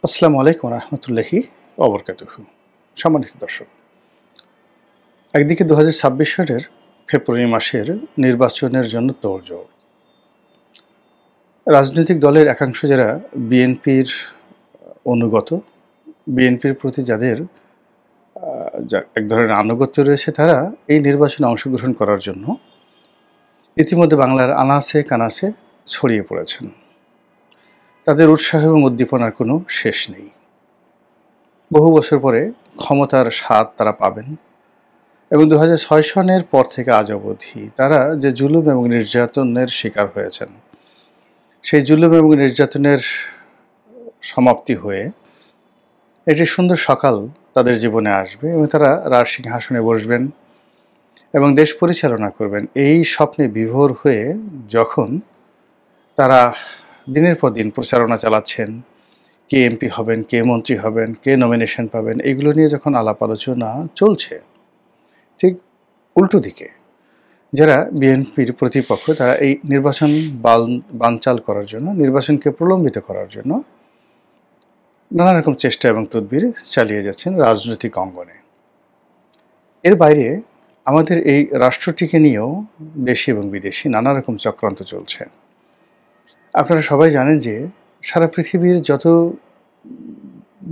আসসালামু আলাইকুম রহমতুল্লাহি ওবরকাতুহু। সম্মানিত দর্শক, একদিকে 2026 সালের ফেব্রুয়ারি মাসের নির্বাচনের জন্য তোড়জোড়। রাজনৈতিক দলের একাংশ যারা বিএনপির অনুগত, বিএনপির প্রতি যাদের এক ধরনের আনুগত্য রয়েছে, তারা এই নির্বাচনে অংশগ্রহণ করার জন্য ইতিমধ্যে বাংলার আনাচে কানাচে ছড়িয়ে পড়েছেন। তাদের উৎসাহ এবং উদ্দীপনার কোনো শেষ নেই। বহু বছর পরে ক্ষমতার স্বাদ তারা পাবেন এবং 2006 সনের পর থেকে আজ অবধি তারা যে জুলুম এবং নির্যাতনের শিকার হয়েছেন, সেই জুলুম এবং নির্যাতনের সমাপ্তি হয়ে একটি সুন্দর সকাল তাদের জীবনে আসবে এবং তারা রাজসিংহাসনে বসবেন এবং দেশ পরিচালনা করবেন। এই স্বপ্নে বিভোর হয়ে যখন তারা দিনের পর দিন প্রচারণা চালাচ্ছেন, কে এমপি হবেন, কে মন্ত্রী হবেন, কে নমিনেশন পাবেন, এগুলো নিয়ে যখন আলাপ আলোচনা চলছে, ঠিক উল্টো দিকে যারা বিএনপির প্রতিপক্ষ, তারা এই নির্বাচন বানচাল করার জন্য, নির্বাচনকে প্রলম্বিত করার জন্য নানা রকম চেষ্টা এবং তদবির চালিয়ে যাচ্ছেন রাজনৈতিক অঙ্গনে। এর বাইরে আমাদের এই রাষ্ট্রটিকে নিয়েও দেশি এবং বিদেশি নানা রকম চক্রান্ত চলছে। আপনারা সবাই জানেন যে সারা পৃথিবীর যত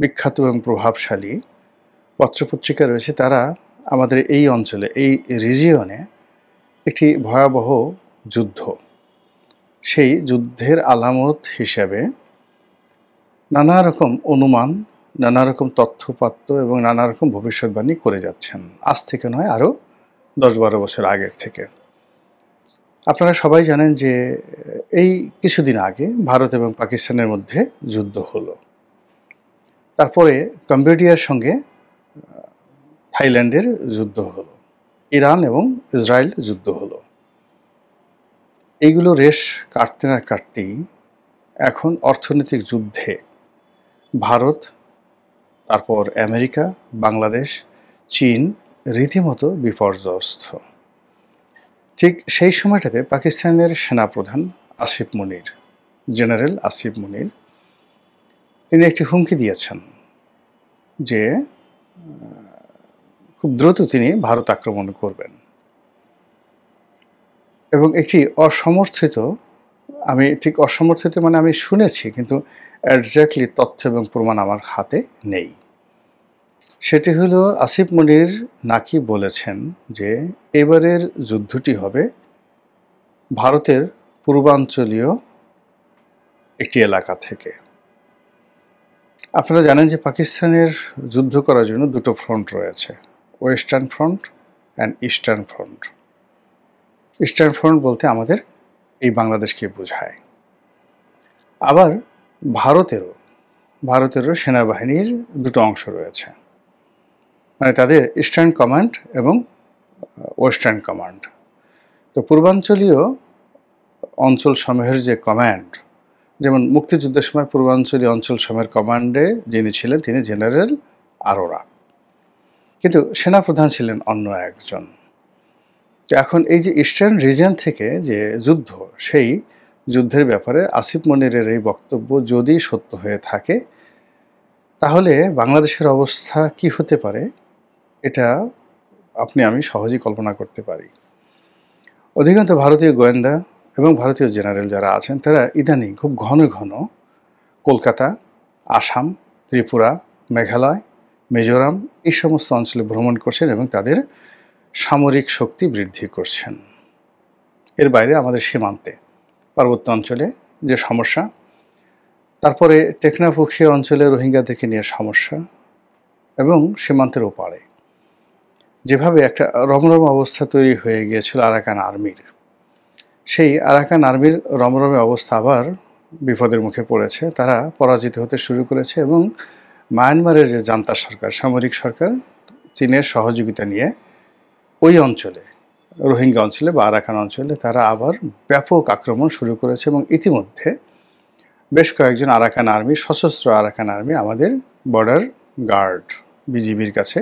বিখ্যাত এবং প্রভাবশালী পত্রপত্রিকা রয়েছে, তারা আমাদের এই অঞ্চলে, এই রিজিয়নে একটি ভয়াবহ যুদ্ধ, সেই যুদ্ধের আলামত হিসাবে নানা রকম অনুমান, নানা রকম তথ্যপাত্য এবং নানা রকম ভবিষ্যৎবাণী করে যাচ্ছেন। আজ থেকে নয়, আরও 10-12 বছর আগের থেকে। আপনারা সবাই জানেন যে এই কিছুদিন আগে ভারত এবং পাকিস্তানের মধ্যে যুদ্ধ হলো। তারপরে কম্বোডিয়ার সঙ্গে থাইল্যান্ডের যুদ্ধ হলো, ইরান এবং ইসরায়েল যুদ্ধ হলো। এইগুলো রেশ কাটতে না কাটতেই এখন অর্থনৈতিক যুদ্ধে ভারত, তারপর আমেরিকা, বাংলাদেশ, চীন রীতিমতো বিপর্যস্ত। ঠিক সেই সময়টাতে পাকিস্তানের সেনাপ্রধান আসিফ মুনির, জেনারেল আসিফ মুনির, তিনি একটি হুমকি দিয়েছেন যে খুব দ্রুত তিনি ভারত আক্রমণ করবেন এবং একটি অসমর্থিত, আমি ঠিক অসমর্থিত মানে আমি শুনেছি, কিন্তু এক্স্যাক্টলি তথ্য এবং প্রমাণ আমার হাতে নেই। সেটি হলো আসিফ মুনির নাকি বলেছেন যে এবারের যুদ্ধটি হবে ভারতের পূর্বাঞ্চলীয় একটি এলাকা থেকে। আপনারা জানেন যে পাকিস্তানের যুদ্ধ করার জন্য দুটো ফ্রন্ট রয়েছে, western front and eastern front. Eastern front বলতে আমাদের এই বাংলাদেশকে বোঝায়। আবার ভারতেরও সেনাবাহিনীর দুটো অংশ রয়েছে, মানে তাদের ইস্টার্ন কমান্ড এবং ওয়েস্টার্ন কমান্ড। তো পূর্বাঞ্চলীয় অঞ্চল সমূহের যে কমান্ড, যেমন মুক্তিযুদ্ধের সময় পূর্বাঞ্চলীয় অঞ্চল সমূহের কমান্ডে যিনি ছিলেন তিনি জেনারেল আরোরা, কিন্তু সেনাপ্রধান ছিলেন অন্য একজন। এখন এই যে ইস্টার্ন রিজিয়ন থেকে যে যুদ্ধ, সেই যুদ্ধের ব্যাপারে আসিফ মনিরের এই বক্তব্য যদি সত্য হয়ে থাকে, তাহলে বাংলাদেশের অবস্থা কি হতে পারে এটা আমি সহজেই কল্পনা করতে পারি। অধিকাংশ ভারতীয় গোয়েন্দা এবং ভারতীয় জেনারেল যারা আছেন, তারা ইদানিং খুব ঘন ঘন কলকাতা, আসাম, ত্রিপুরা, মেঘালয়, মিজোরাম এই সমস্ত অঞ্চলে ভ্রমণ করছেন এবং তাদের সামরিক শক্তি বৃদ্ধি করছেন। এর বাইরে আমাদের সীমান্তে, পার্বত্য অঞ্চলে যে সমস্যা, তারপরে টেকনাফুখিয়া অঞ্চলে রোহিঙ্গাদেরকে নিয়ে সমস্যা, এবং সীমান্তের ওপারে যেভাবে একটা রমরম অবস্থা তৈরি হয়ে গিয়েছিল আরাকান আর্মির, সেই আরাকান আর্মির রমরমে অবস্থা আবার বিপদের মুখে পড়েছে। তারা পরাজিত হতে শুরু করেছে এবং মায়ানমারের যে জান্তা সরকার, সামরিক সরকার, চীনের সহযোগিতা নিয়ে ওই অঞ্চলে, রোহিঙ্গা অঞ্চলে বা আরাকান অঞ্চলে তারা আবার ব্যাপক আক্রমণ শুরু করেছে এবং ইতিমধ্যে বেশ কয়েকজন আরাকান আর্মি, সশস্ত্র আরাকান আর্মি আমাদের বর্ডার গার্ড বিজিবির কাছে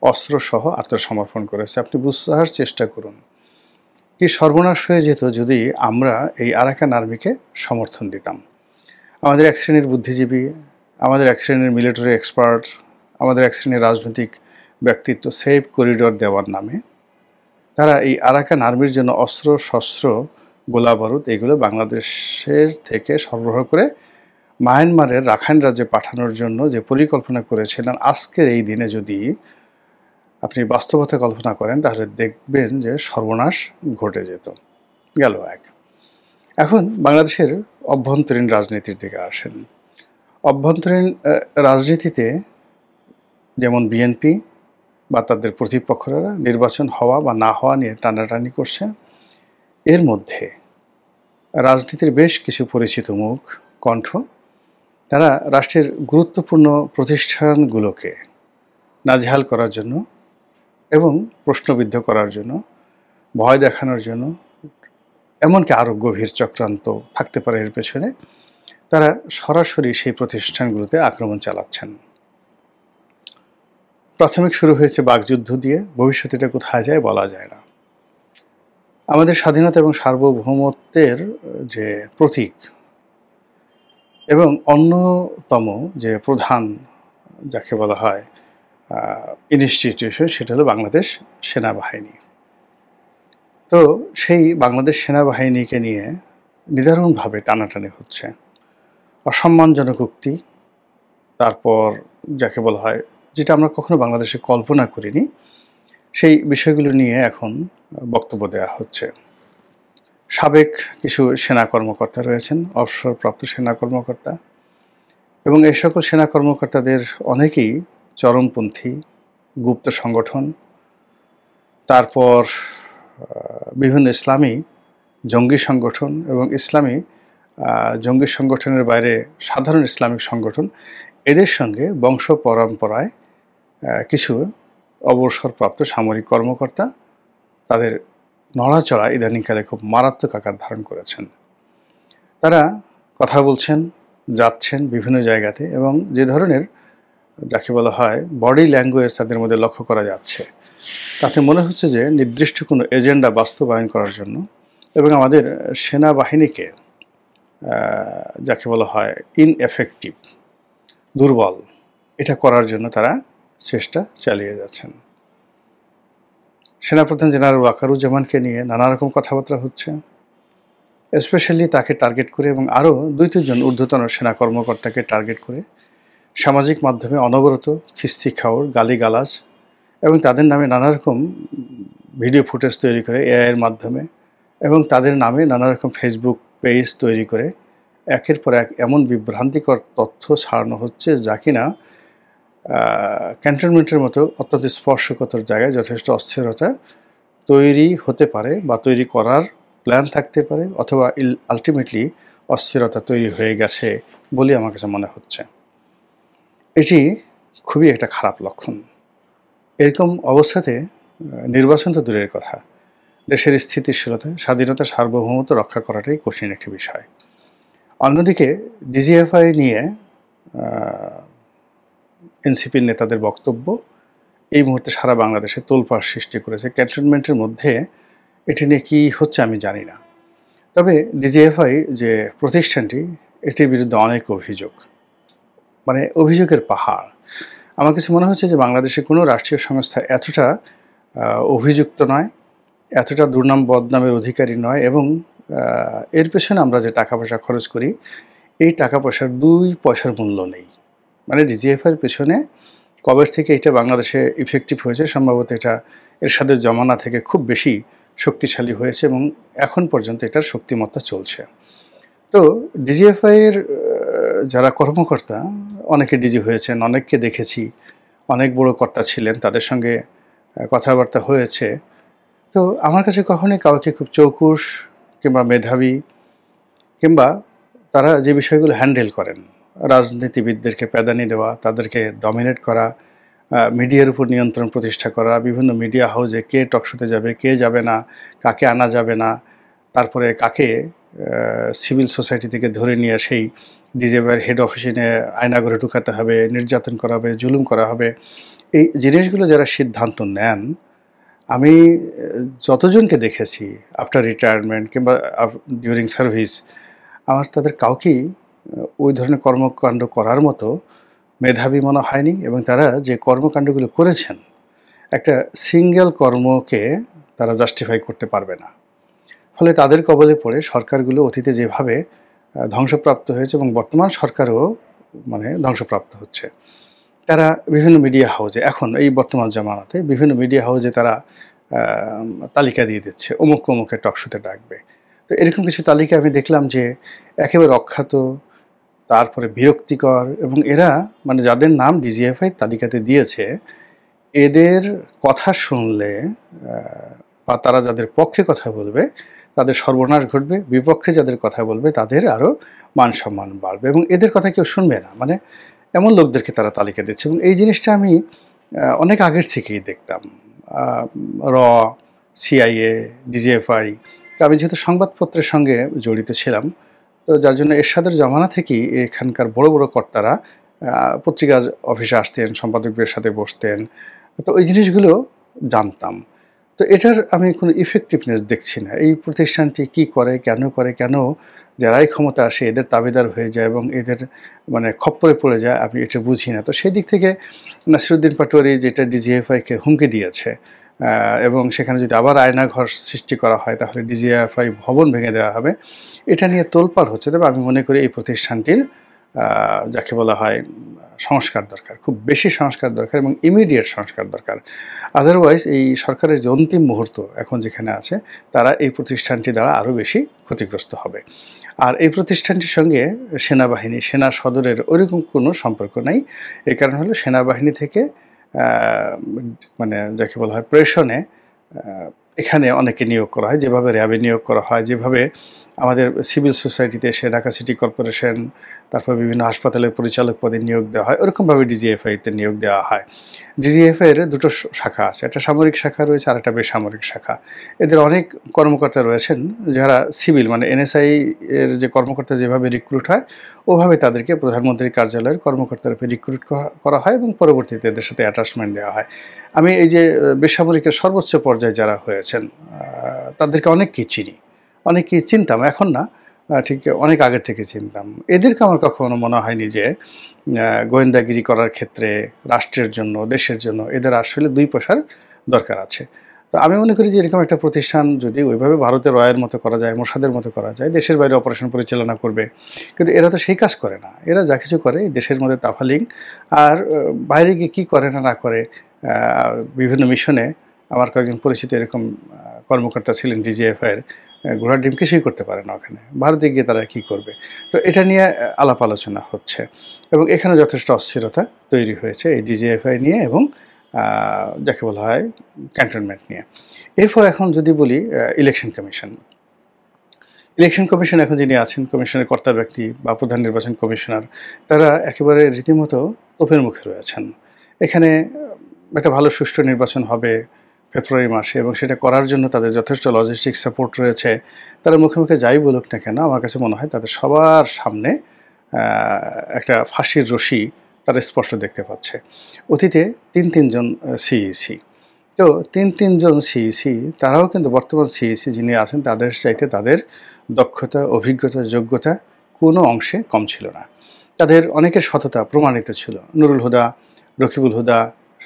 অস্ত্রসহ আত্মসমর্পণ করেছে। আপনি বুঝার চেষ্টা করুন কি সর্বনাশ হয়ে যেত যদি আমরা এই আরাকান আর্মিকে সমর্থন দিতাম। আমাদের এক শ্রেণীর বুদ্ধিজীবী, আমাদের এক শ্রেণীর মিলিটারি এক্সপার্ট, আমাদের এক শ্রেণীর রাজনৈতিক ব্যক্তিত্ব সেফ করিডোর দেওয়ার নামে তারা এই আরাকান আর্মির জন্য অস্ত্র শস্ত্র গোলা বারুদ এগুলো বাংলাদেশের থেকে সরবরাহ করে মায়ানমারের রাখাইন রাজ্যে পাঠানোর জন্য যে পরিকল্পনা করেছিলেন, আজকের এই দিনে যদি আপনি বাস্তবতা কল্পনা করেন তাহলে দেখবেন যে সর্বনাশ ঘটে যেত। গেল এক। এখন বাংলাদেশের অভ্যন্তরীণ রাজনীতির দিকে আসেন। অভ্যন্তরীণ রাজনীতিতে যেমন বিএনপি বা তাদের প্রতিপক্ষরা নির্বাচন হওয়া বা না হওয়া নিয়ে টানাটানি করছে, এর মধ্যে রাজনীতির বেশ কিছু পরিচিত মুখ কণ্ঠ তারা রাষ্ট্রের গুরুত্বপূর্ণ প্রতিষ্ঠানগুলোকে নাজেহাল করার জন্য এবং প্রশ্নবিদ্ধ করার জন্য, ভয় দেখানোর জন্য, এমনকি আরও গভীর চক্রান্ত থাকতে পারে এর পেছনে, তারা সরাসরি সেই প্রতিষ্ঠানগুলোতে আক্রমণ চালাচ্ছেন। প্রাথমিক শুরু হয়েছে বাকযুদ্ধ দিয়ে, ভবিষ্যতে এটা কোথায় যায় বলা যায় না। আমাদের স্বাধীনতা এবং সার্বভৌমত্বের যে প্রতীক এবং অন্যতম যে প্রধান যাকে বলা হয় ইনস্টিটিউশন, সেটা হলো বাংলাদেশ সেনাবাহিনী। তো সেই বাংলাদেশ সেনাবাহিনীকে নিয়ে নিদারুণভাবে টানাটানি হচ্ছে, অসম্মানজনক উক্তি, তারপর যাকে বলা হয় যেটা আমরা কখনো বাংলাদেশে কল্পনা করিনি, সেই বিষয়গুলো নিয়ে এখন বক্তব্য দেওয়া হচ্ছে। সাবেক কিছু সেনা কর্মকর্তা রয়েছেন, অবসরপ্রাপ্ত সেনা কর্মকর্তা, এবং এই সকল সেনা কর্মকর্তাদের অনেকেই চরমপন্থী গুপ্ত সংগঠন, তারপর বিভিন্ন ইসলামী জঙ্গি সংগঠন এবং ইসলামী জঙ্গি সংগঠনের বাইরে সাধারণ ইসলামিক সংগঠন, এদের সঙ্গে বংশ পরম্পরায় কিছু অবসরপ্রাপ্ত সামরিক কর্মকর্তা তাদের নড়াচড়া ইদানিংকালে খুব মারাত্মক আকার ধারণ করেছেন। তারা কথা বলছেন, যাচ্ছেন বিভিন্ন জায়গাতে, এবং যে ধরনের যাকে বলা হয় বডি ল্যাঙ্গুয়েজ তাদের মধ্যে লক্ষ্য করা যাচ্ছে, তাতে মনে হচ্ছে যে নির্দিষ্ট কোনো এজেন্ডা বাস্তবায়ন করার জন্য এবং আমাদের সেনাবাহিনীকে যাকে বলা হয় ইনএফেক্টিভ, দুর্বল, এটা করার জন্য তারা চেষ্টা চালিয়ে যাচ্ছেন। সেনাপ্রধান জেনারেল ওয়াকারুজ্জামানকে নিয়ে নানা রকম কথাবার্তা হচ্ছে, স্পেশালি তাকে টার্গেট করে এবং আরও 2-3 জন ঊর্ধ্বতন সেনা কর্মকর্তাকে টার্গেট করে সামাজিক মাধ্যমে অনবরত খিস্তি খাওয়ার, গালিগালাজ এবং তাদের নামে নানা রকম ভিডিও ফুটেজ তৈরি করে এআইয়ের মাধ্যমে এবং তাদের নামে নানা রকম ফেসবুক পেজ তৈরি করে একের পর এক এমন বিভ্রান্তিকর তথ্য ছাড়ানো হচ্ছে যা কিনা ক্যান্টনমেন্টের মতো অত্যন্ত স্পর্শকাতর জায়গায় যথেষ্ট অস্থিরতা তৈরি হতে পারে বা তৈরি করার প্ল্যান থাকতে পারে, অথবা আলটিমেটলি অস্থিরতা তৈরি হয়ে গেছে বলে আমার কাছে মনে হচ্ছে। এটি খুবই একটা খারাপ লক্ষণ। এরকম অবস্থাতে নির্বাচন তো দূরের কথা, দেশের স্থিতিশীলতা, স্বাধীনতা, সার্বভৌমত্ব রক্ষা করাটাই কঠিন একটি বিষয়। অন্যদিকে ডিজিএফআই নিয়ে এনসিপির নেতাদের বক্তব্য এই মুহূর্তে সারা বাংলাদেশে তোলপাড় সৃষ্টি করেছে। ক্যান্টনমেন্টের মধ্যে এটি নিয়ে কী হচ্ছে আমি জানি না, তবে ডিজিএফআই যে প্রতিষ্ঠানটি, এটির বিরুদ্ধে অনেক অভিযোগ, মানে অভিযোগের পাহাড়। আমার কাছে মনে হচ্ছে যে বাংলাদেশে কোনো রাষ্ট্রীয় সংস্থা এতটা অভিযুক্ত নয়, এতটা দুর্নাম বদনামের অধিকারী নয়, এবং এর পেছনে আমরা যে টাকা পয়সা খরচ করি, এই টাকা পয়সার 2 পয়সার মূল্য নেই। মানে ডিজিএফআইয়ের পেছনে কবে থেকে এটা বাংলাদেশে ইফেক্টিভ হয়েছে, সম্ভবত এটা এরশাদের জমানা থেকে খুব বেশি শক্তিশালী হয়েছে এবং এখন পর্যন্ত এটার শক্তিমত্তা চলছে। তো ডিজিএফআইয়ের যারা কর্মকর্তা, অনেকে ডিজি হয়েছেন, অনেককে দেখেছি, অনেক বড় কর্তা ছিলেন, তাদের সঙ্গে কথাবার্তা হয়েছে। তো আমার কাছে কখনোই কাউকে খুব চৌকুশ কিংবা মেধাবী কিংবা তারা যে বিষয়গুলো হ্যান্ডেল করেন, রাজনীতিবিদদেরকে প্যাদানি দেওয়া, তাদেরকে ডমিনেট করা, মিডিয়ার উপর নিয়ন্ত্রণ প্রতিষ্ঠা করা, বিভিন্ন মিডিয়া হাউসে কে টকশোতে যাবে, কে যাবে না, কাকে আনা যাবে না, তারপরে কাকে সিভিল সোসাইটি থেকে ধরে নিয়ে সেই ডিজিএফআইয়ের হেড অফিসে নিয়ে আয়নাঘরে ঢুকাতে হবে, নির্যাতন করা হবে, জুলুম করা হবে, এই জিনিসগুলো যারা সিদ্ধান্ত নেন, আমি যতজনকে দেখেছি আফটার রিটায়ারমেন্ট কিংবা ডিউরিং সার্ভিস, আমার তাদের কাউকেই ওই ধরনের কর্মকাণ্ড করার মতো মেধাবী মনে হয়নি, এবং তারা যে কর্মকাণ্ডগুলো করেছেন একটা সিঙ্গেল কর্মকে তারা জাস্টিফাই করতে পারবে না। ফলে তাদের কবলে পড়ে সরকারগুলো অতীতে যেভাবে ধ্বংসপ্রাপ্ত হয়েছে এবং বর্তমান সরকারও মানে ধ্বংসপ্রাপ্ত হচ্ছে। তারা বিভিন্ন মিডিয়া হাউজে এখন এই বর্তমান জামানাতে বিভিন্ন মিডিয়া হাউজে তারা তালিকা দিয়ে দিচ্ছে অমুক অমুকের টকশোতে ডাকবে। তো এরকম কিছু তালিকা আমি দেখলাম যে একেবারে অখ্যাত, তারপরে বিরক্তিকর, এবং এরা মানে যাদের নাম ডিজিএফআই তালিকাতে দিয়েছে এদের কথা শুনলে বা তারা যাদের পক্ষে কথা বলবে তাদের সর্বনাশ ঘটবে, বিপক্ষে যাদের কথা বলবে তাদের আরও মান সম্মান বাড়বে, এবং এদের কথা কেউ শুনবে না। মানে এমন লোকদেরকে তারা তালিকা দিচ্ছে, এবং এই জিনিসটা আমি অনেক আগের থেকেই দেখতাম। র, সিআইএ, ডিজিএফআই, আমি যেহেতু সংবাদপত্রের সঙ্গে জড়িত ছিলাম, তো যার জন্য এরশাদের জমানা থেকেই এখানকার বড় বড় কর্তারা পত্রিকা অফিসে আসতেন, সম্পাদকদের সাথে বসতেন, তো ওই জিনিসগুলো জানতাম। তো এটার আমি কোনো ইফেক্টিভনেস দেখছি না। এই প্রতিষ্ঠানটি কি করে, কেন যারাই ক্ষমতা আসে এদের তাবেদার হয়ে যায় এবং এদের মানে খপ্পরে পড়ে যায়, আমি এটা বুঝি না। তো সেই দিক থেকে নাসিরুদ্দিন পাটোয়ারি যেটা ডিজিএফআইকে হুমকি দিয়েছে, এবং সেখানে যদি আবার আয়নাঘর সৃষ্টি করা হয় তাহলে ডিজিএফআই ভবন ভেঙে দেওয়া হবে, এটা নিয়ে তোলপাড় হচ্ছে। তবে আমি মনে করি এই প্রতিষ্ঠানটির যাকে বলা হয় সংস্কার দরকার, খুব বেশি সংস্কার দরকার এবং ইমিডিয়েট সংস্কার দরকার। আদারওয়াইজ এই সরকারের যে অন্তিম মুহূর্ত এখন যেখানে আছে তারা এই প্রতিষ্ঠানটি দ্বারা আরও বেশি ক্ষতিগ্রস্ত হবে। আর এই প্রতিষ্ঠানটির সঙ্গে সেনাবাহিনী, সেনা সদরের ওইরকম কোনো সম্পর্ক নাই। এই কারণ হলো সেনাবাহিনী থেকে মানে যাকে বলা হয় প্রেষণে এখানে অনেকে নিয়োগ করা হয়, যেভাবে র্যাবে নিয়োগ করা হয়, যেভাবে আমাদের সিভিল সোসাইটিতে এসে ঢাকা সিটি কর্পোরেশন, তারপর বিভিন্ন হাসপাতালের পরিচালক পদে নিয়োগ দেওয়া হয়, ওরকমভাবে ডিজিএফআইতে নিয়োগ দেওয়া হয়। ডিজিএফআইয়ের দুটো শাখা আছে, একটা সামরিক শাখা রয়েছে আর একটা বেসামরিক শাখা। এদের অনেক কর্মকর্তা রয়েছেন যারা সিভিল মানে এনএসআই এর যে কর্মকর্তা যেভাবে রিক্রুট হয় ওভাবে তাদেরকে প্রধানমন্ত্রীর কার্যালয়ের কর্মকর্তার রূপে রিক্রুট করা হয় এবং পরবর্তীতে এদের সাথে অ্যাটাচমেন্ট দেওয়া হয়। আমি এই যে বেসামরিকের সর্বোচ্চ পর্যায়ে যারা হয়েছেন তাদেরকে অনেককেই চিনি, অনেকেই চিনতাম, এখন না, ঠিক অনেক আগের থেকে চিনতাম। এদেরকে আমার কখনো মনে হয়নি যে গোয়েন্দাগিরি করার ক্ষেত্রে রাষ্ট্রের জন্য, দেশের জন্য এদের আসলে দুই পয়সার দরকার আছে। তো আমি মনে করি যে এরকম একটা প্রতিষ্ঠান যদি ওইভাবে ভারতের রয়ের মতো করা যায়, মোসাদের মতো করা যায়, দেশের বাইরে অপারেশন পরিচালনা করবে। কিন্তু এরা তো সেই কাজ করে না, এরা যা কিছু করে দেশের মধ্যে তাফালিং, আর বাইরে গিয়ে কী করে না করে। বিভিন্ন মিশনে আমার কয়েকজন পরিচিত এরকম কর্মকর্তা ছিলেন ডিজিএফআইয়ের, ঘোড়ার ডিম কিছুই করতে পারে না ওখানে, ভারতে গিয়ে তারা কী করবে। তো এটা নিয়ে আলাপ আলোচনা হচ্ছে এবং এখানে যথেষ্ট অস্থিরতা তৈরি হয়েছে এই ডিজিএফআই নিয়ে এবং যাকে বলা হয় ক্যান্টনমেন্ট নিয়ে। এরপর এখন যদি বলি ইলেকশন কমিশন এখন যিনি আছেন, কমিশনের কর্তা ব্যক্তি বা প্রধান নির্বাচন কমিশনার, তারা একেবারে রীতিমতো তোপের মুখে রয়েছেন। এখানে একটা ভালো সুষ্ঠু নির্বাচন হবে ফেব্রুয়ারি মাসে এবং সেটা করার জন্য তাদের যথেষ্ট লজিস্টিক সাপোর্ট রয়েছে। তারা মুখে মুখে যাই বলুক না কেন, আমার কাছে মনে হয় তাদের সবার সামনে একটা ফাঁসির রশি তারা স্পষ্ট দেখতে পাচ্ছে। অতীতে তিনজন সিইসি, তো তিনজন সিইসি তারাও কিন্তু বর্তমান সিইসি যিনি আছেন তাদের চাইতে তাদের দক্ষতা, অভিজ্ঞতা, যোগ্যতা কোনো অংশে কম ছিল না। তাদের অনেকের সততা প্রমাণিত ছিল। নুরুল হুদা, রকিবুল হুদা,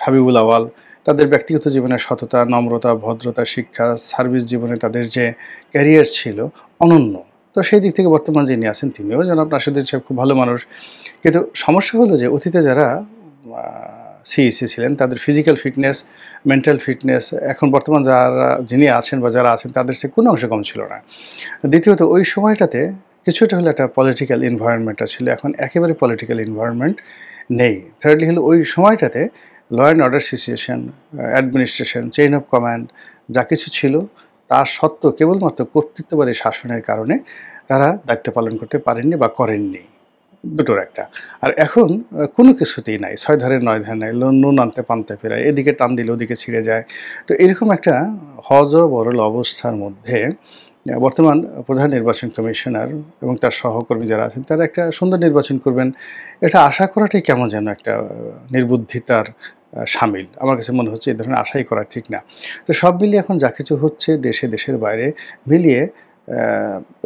হাবিবুল আওয়াল, তাদের ব্যক্তিগত জীবনের সততা, নম্রতা, ভদ্রতা, শিক্ষা, সার্ভিস জীবনে তাদের যে ক্যারিয়ার ছিল অনন্য। তো সেই দিক থেকে বর্তমান যিনি আছেন তিনিও জনাব নাসিরুদ্দিন সাহেব খুব ভালো মানুষ। কিন্তু সমস্যা হলো যে অতীতে যারা সিইসি ছিলেন তাদের ফিজিক্যাল ফিটনেস, মেন্টাল ফিটনেস এখন বর্তমান যিনি আছেন বা যারা আছেন তাদের সে কোনো অংশে কম ছিল না। দ্বিতীয়ত ওই সময়টাতে কিছুটা হলে একটা পলিটিক্যাল এনভায়রনমেন্টটা ছিল, এখন একেবারে পলিটিক্যাল এনভায়রনমেন্ট নেই। থার্ডলি হলো ওই সময়টাতে law and order situation, administration, chain of command যা কিছু ছিল তার সত্ত্বেও কেবলমাত্র কর্তৃত্ববাদী শাসনের কারণে তারা দায়িত্ব পালন করতে পারেননি বা করেননি, দুটোর একটা। আর এখন কোনো কিছুতেই নাই, 6 ধারে 9 ধারে নাই, নুন আনতে পান্তে ফেরায়, এদিকে টান দিলে ওদিকে ছিঁড়ে যায়। তো এরকম একটা হযবরল অবস্থার মধ্যে বর্তমান প্রধান নির্বাচন কমিশনার এবং তার সহকর্মী যারা আছেন তারা একটা সুন্দর নির্বাচন করবেন, এটা আশা করাটাই কেমন যেন একটা নির্বুদ্ধিতার শামিল। আমার কাছে মনে হচ্ছে এই ধরনের আশাই করা ঠিক না। তো সব মিলিয়ে এখন যা কিছু হচ্ছে দেশে, দেশের বাইরে মিলিয়ে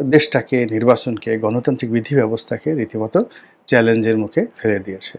দেশটাকে, নির্বাচনকে, গণতান্ত্রিক বিধি ব্যবস্থাকে রীতিমতো চ্যালেঞ্জের মুখে ফেলে দিয়েছে।